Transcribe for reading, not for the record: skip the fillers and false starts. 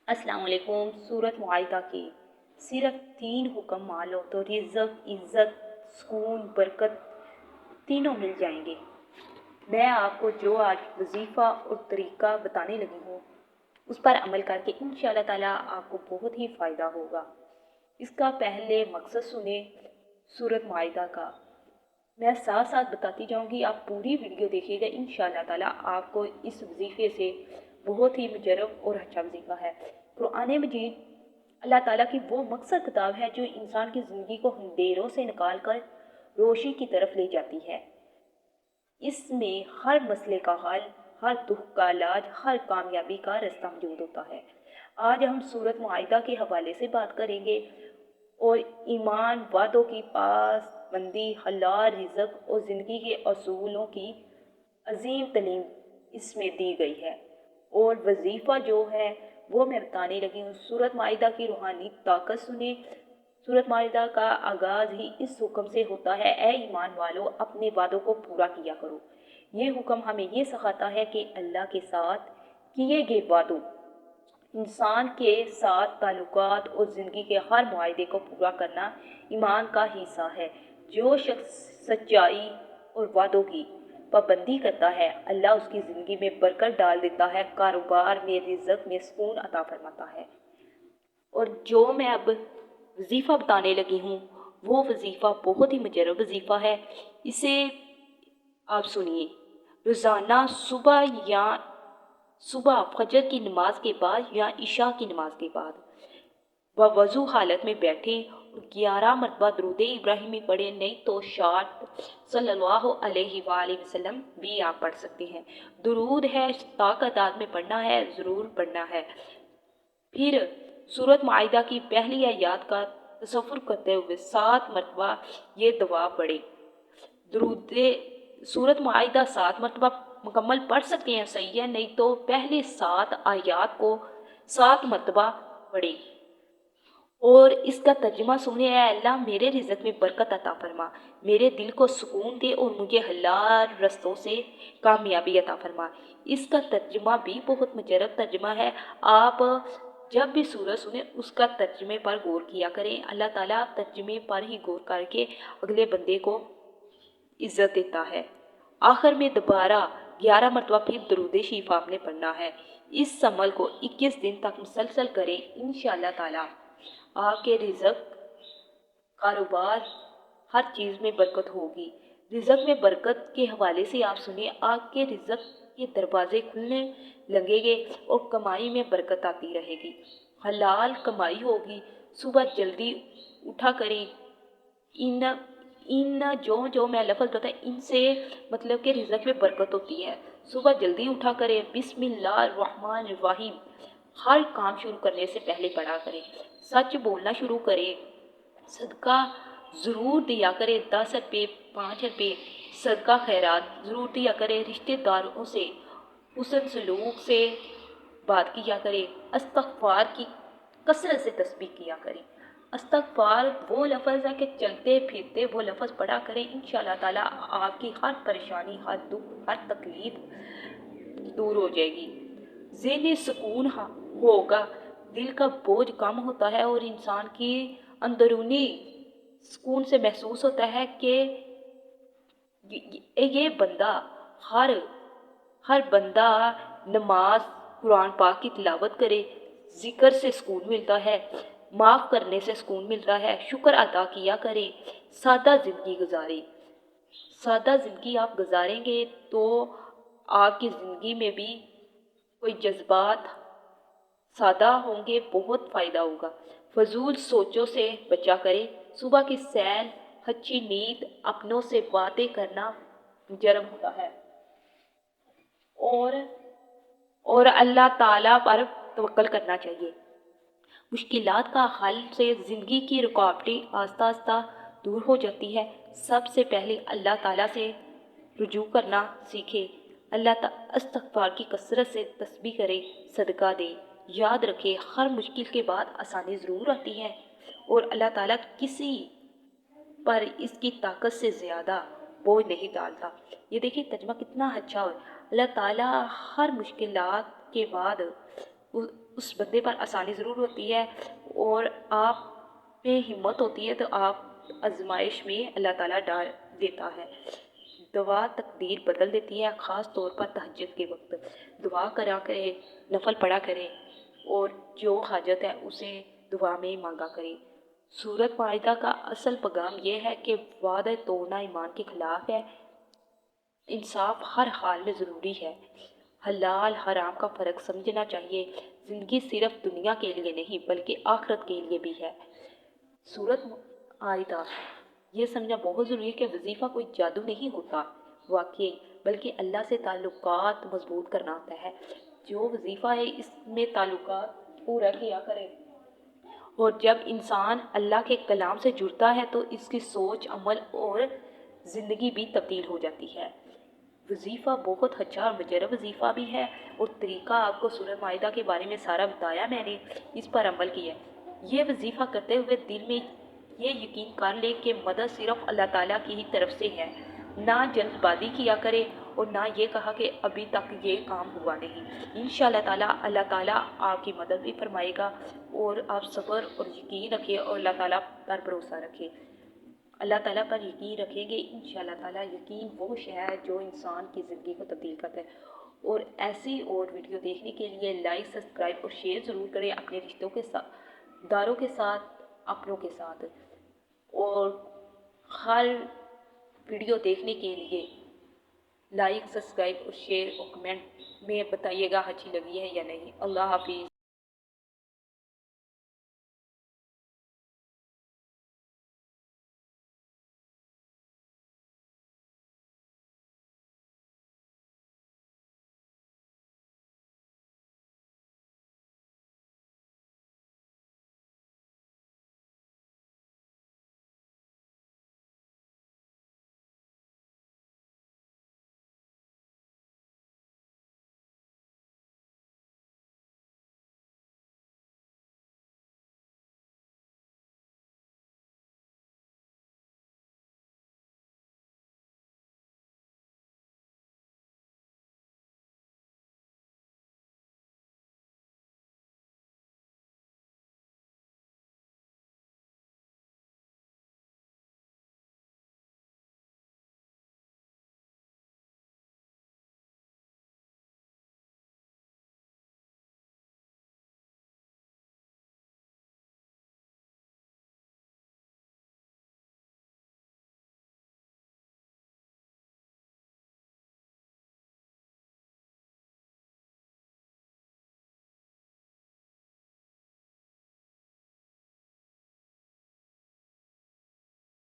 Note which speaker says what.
Speaker 1: अस्सलाम वालेकुम। सूरत मुआइदा के सिर्फ 3 हुक्म मान लो तो रिज़्क़, इज़्ज़त, सुकून, बरकत तीनों मिल जाएंगे। मैं आपको जो आज वजीफ़ा और तरीका बताने लगी हूँ उस पर अमल करके इंशाअल्लाह ताला आपको बहुत ही फ़ायदा होगा। इसका पहले मकसद सुने सूरत मुआइदा का। मैं साथ साथ बताती जाऊंगी, आप पूरी वीडियो देखिएगा, इंशाअल्लाह ताला आपको इस वजीफे से बहुत ही मुजरब और अच्छा वजीफा है। कुरान मजीद अल्लाह ताला की वो मकसद किताब है जो इंसान की ज़िंदगी को अंधेरों से निकाल कर रोशनी की तरफ ले जाती है। इसमें हर मसले का हल, हर दुख का इलाज, हर कामयाबी का रास्ता मौजूद होता है। आज हम सूरत मुआइदा के हवाले से बात करेंगे और ईमान, वादों की पासबंदी, हलाल रिज़्क़ और ज़िंदगी के असूलों की अजीम तलीम इसमें दी गई है। और वजीफ़ा जो है वो मैं बताने लगी हूँ। सूरत माइदा की रूहानी ताकत सुने। सूरत माइदा का आगाज़ ही इस हुक्म से होता है, ए ईमान वालों, अपने वादों को पूरा किया करो। ये हुक्म हमें ये सिखाता है कि अल्लाह के साथ किए गए वादों, इंसान के साथ ताल्लुकात और ज़िंदगी के हर मुआहदे को पूरा करना ईमान का हिस्सा है। जो शख्स सच्चाई और वादों की पाबंदी करता है, अल्लाह उसकी ज़िंदगी में बरकत डाल देता है, कारोबार में, रिज़्क़ में सुकून अता फरमाता है। और जो मैं अब वजीफ़ा बताने लगी हूँ वो वजीफ़ा बहुत ही मुजरब वजीफ़ा है। इसे आप सुनिए। रोज़ाना सुबह फजर की नमाज के बाद या इशा की नमाज के बाद वज़ू हालत में बैठे और 11 मरतबा दरूद इब्राहिमी पढ़े, नहीं तो 60 सल्लल्लाहु अलैहि वसल्लम भी आप पढ़ सकते हैं। दुरूद है, ताकत में पढ़ना है, ज़रूर पढ़ना है। फिर सूरत माइदा की पहली आयत का तसव्वुर करते हुए 7 मरतबा ये दुआ पढ़े। दुरूद सूरत माइदा 7 मरतबा मुकम्मल पढ़ सकते हैं, सही है, नहीं तो पहले 7 आयत को 7 मरतबा पढ़े। और इसका तर्जुमा सुने, अल्लाह मेरे रिज़्क़ में बरकत अता फरमा, मेरे दिल को सुकून दे और मुझे हलाल रस्तों से कामयाबी अता फरमा। इसका तर्जुमा भी बहुत मुजरब तर्जुमा है। आप जब भी सूरत सुने उसका तर्जुमे पर गौर किया करें। अल्लाह ताला तर्जुमे पर ही गौर करके अगले बंदे को इज्जत देता है। आखिर में दोबारा 11 मरतबा फिर दरूद शरीफ आपने पढ़ना है। इस अमल को 21 दिन तक मुसलसल करें, इंशाअल्लाह ताला आपके रिज़्क़, कारोबार, हर चीज़ में बरकत होगी। रिज़्क़ में बरकत के हवाले से आप सुनिए, आपके रिज़्क़ के दरवाजे खुलने लगेंगे और कमाई में बरकत आती रहेगी, हलाल कमाई होगी। सुबह जल्दी उठा करें। इन इन जो मैं लफ्ज़ बताया, इनसे मतलब कि रिज़्क़ में बरकत होती है। सुबह जल्दी उठा करें, बिस्मिल्लाहिर्रहमानिर्रहीम हर काम शुरू करने से पहले पढ़ा करें। सच बोलना शुरू करें। सदका ज़रूर दिया करें, 10 रुपये, 5 रुपये सदका खैरात ज़रूर दिया करें। रिश्तेदारों से हुस्न सलूक से बात किया करें। इस्तग़फ़ार की कसरत से तस्बीह किया करें। इस्तग़फ़ार वो लफ्ज़ है कि चलते फिरते वो लफ्ज़ पढ़ा करें, इंशाअल्लाह ताला आपकी हर परेशानी, हर दुख, हर तकलीफ दूर हो जाएगी। ज़हनी सुकून होगा, दिल का बोझ कम होता है और इंसान की अंदरूनी सुकून से महसूस होता है कि ये बंदा हर बंदा नमाज, कुरान पाक की तिलावत करे, जिक्र से सुकून मिलता है, माफ़ करने से सुकून मिलता है, शुक्र अदा किया करे, सादा ज़िंदगी गुजारे। सादा ज़िंदगी आप गुजारेंगे तो आपकी ज़िंदगी में भी कोई जज्बात सादा होंगे, बहुत फ़ायदा होगा। फजूल सोचों से बचा करें। सुबह की सैर, अच्छी नींद, अपनों से बातें करना जरम होता है और अल्लाह ताला पर तवक्कल करना चाहिए। मुश्किलात का हल से ज़िंदगी की रुकावटें आस्ता आस्ता दूर हो जाती है। सबसे पहले अल्लाह ताला से रुजू करना सीखे। इस्तग़फ़ार की कसरत से तस्बीह करे, सदका दे। याद रखे, हर मुश्किल के बाद आसानी ज़रूर आती है और अल्लाह ताला किसी पर इसकी ताकत से ज़्यादा बोझ नहीं डालता। ये देखिए तर्जुमा कितना अच्छा हो। अल्लाह ताला हर मुश्किलात के बाद اس بندے پر آسانی ضرور ہوتی ہے اور آپ میں ہمت ہوتی ہے تو آپ آزمائش میں اللہ تعالیٰ ڈال دیتا ہے۔ دعا تقدیر بدل دیتی ہے، خاص طور پر تہجد کے وقت۔ دعا کرا کرے، نفل پڑھا کرے اور جو حاجت ہے اسے دعا میں مانگا کرے۔ سورۃ مائدہ کا اصل پیغام یہ ہے کہ وعدہ توڑنا ایمان کے خلاف ہے۔ انصاف ہر حال میں ضروری ہے۔ حلال حرام کا فرق سمجھنا چاہیے۔ زندگی صرف دنیا کے لیے نہیں بلکہ آخرت کے لیے بھی ہے۔ سورۃ مائدہ یہ سمجھنا بہت ضروری ہے کہ وظیفہ کوئی جادو نہیں ہوتا واقعی، بلکہ اللہ سے تعلقات مضبوط کرنا ہوتا ہے۔ جو وظیفہ ہے اس میں تعلقات پورا کیا کرے، اور جب انسان اللہ کے کلام سے جڑتا ہے تو اس کی سوچ، عمل اور زندگی بھی تبدیل ہو جاتی ہے۔ وظیفہ بہت اچھا اور مجرب وظیفہ بھی ہے، اور طریقہ آپ کو سورۃ مائدہ کے بارے میں سارا بتایا میں نے، اس پر عمل کیا۔ یہ وظیفہ کرتے ہوئے دل میں یہ یقین کر لے کہ مدد صرف اللہ تعالیٰ کی ہی طرف سے ہے۔ نہ جلد بازی کیا کرے اور نہ یہ کہا کہ ابھی تک یہ کام ہوا نہیں۔ انشاءاللہ تعالیٰ اللہ تعالیٰ آپ کی مدد بھی فرمائے گا، اور آپ صبر اور یقین رکھیں اور اللہ تعالیٰ پر بھروسہ رکھیں۔ اللہ تعالیٰ پر یقین رکھیں گے انشاءاللہ تعالیٰ، یقین وہ شے ہے جو انسان کی زندگی کو تبدیل کرتا ہے۔ اور ایسی اور ویڈیو دیکھنے کے لیے لائک، سبسکرائب اور شیئر ضرور کریں اپنے رشتوں کے ساتھ، داروں کے ساتھ، اپنوں کے ساتھ۔ اور ہر ویڈیو دیکھنے کے لیے لائک، سبسکرائب اور شیئر اور کمنٹ میں بتائیے گا اچھی لگی ہے یا نہیں۔ اللہ حافظ۔